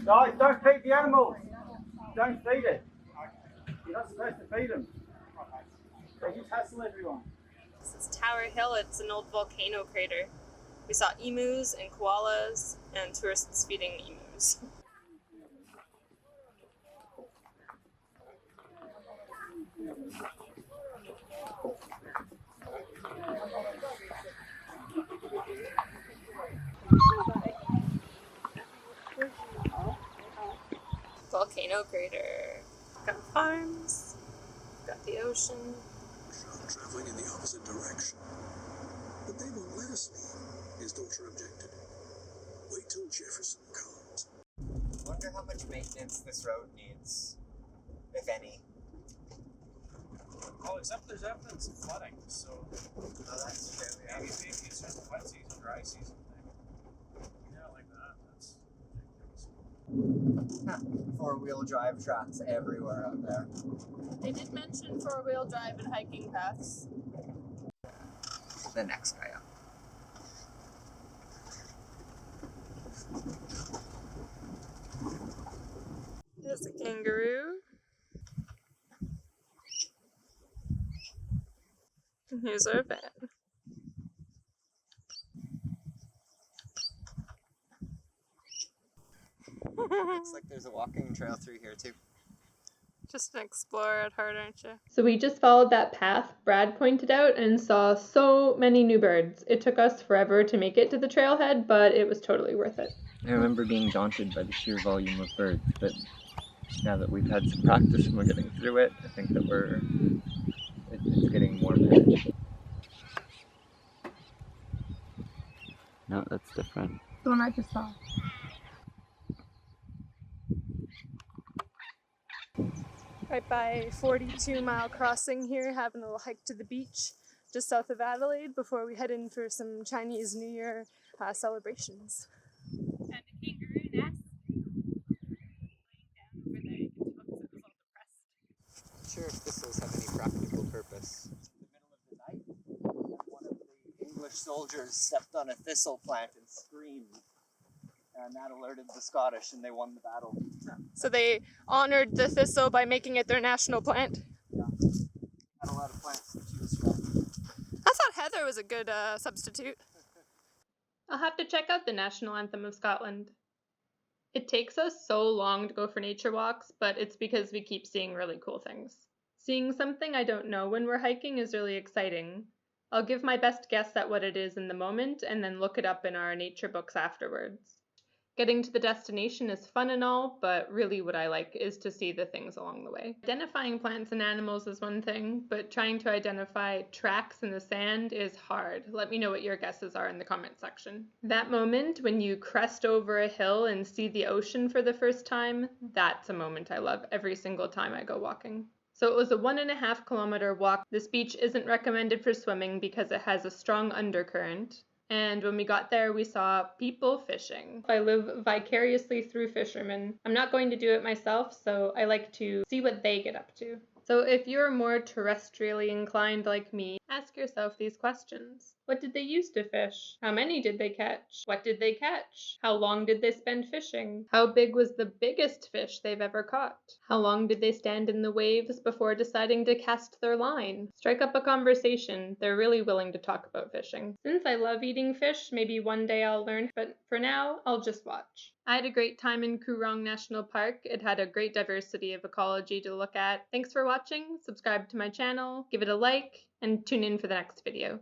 Guys, don't feed the animals. Don't feed it. You're not supposed to feed them. They just hassle everyone. This is Tower Hill. It's an old volcano crater. We saw emus and koalas and tourists feeding emus. Volcano crater. Got farms. Got the ocean. Traveling in the opposite direction. But they won't let us leave, his daughter objected. Wait till Jefferson comes. Wonder how much maintenance this road needs, if any. Oh, except there's evidence of flooding, so Oh, that's true, yeah. maybe it's just a wet season, dry season thing. Yeah, like that. That's ridiculous. Four-wheel drive tracks everywhere out there. They did mention four-wheel drive and hiking paths. The next guy up. There's a kangaroo. And here's our van. Looks like there's a walking trail through here too. Just an explorer at heart, aren't you? So we just followed that path Brad pointed out and saw so many new birds. It took us forever to make it to the trailhead, but it was totally worth it. I remember being daunted by the sheer volume of birds, but now that we've had some practice and we're getting through it, I think that it's getting more manageable. No, that's different. The one I just saw. Right by 42 Mile Crossing here, having a little hike to the beach just south of Adelaide before we head in for some Chinese New Year celebrations. And a kangaroo nest laying down over there. You can tell because it was all depressed. Not sure if thistles have any practical purpose. In the middle of the night, one of the English soldiers stepped on a thistle plant and screamed. And that alerted the Scottish and they won the battle. So they honored the thistle by making it their national plant. Yeah. Had a lot of plants to choose from. I thought heather was a good substitute. I'll have to check out the national anthem of Scotland. It takes us so long to go for nature walks, but it's because we keep seeing really cool things. Seeing something I don't know when we're hiking is really exciting. I'll give my best guess at what it is in the moment and then look it up in our nature books afterwards. Getting to the destination is fun and all, but really what I like is to see the things along the way. Identifying plants and animals is one thing, but trying to identify tracks in the sand is hard. Let me know what your guesses are in the comment section. That moment when you crest over a hill and see the ocean for the first time, that's a moment I love every single time I go walking. So it was a 1.5 kilometer walk. This beach isn't recommended for swimming because it has a strong undercurrent. And when we got there, we saw people fishing. I live vicariously through fishermen. I'm not going to do it myself, so I like to see what they get up to. So if you're more terrestrially inclined like me, ask yourself these questions. What did they use to fish? How many did they catch? What did they catch? How long did they spend fishing? How big was the biggest fish they've ever caught? How long did they stand in the waves before deciding to cast their line? Strike up a conversation. They're really willing to talk about fishing. Since I love eating fish, maybe one day I'll learn, but for now, I'll just watch. I had a great time in Coorong National Park. It had a great diversity of ecology to look at. Thanks for watching. Subscribe to my channel, give it a like, and tune in for the next video.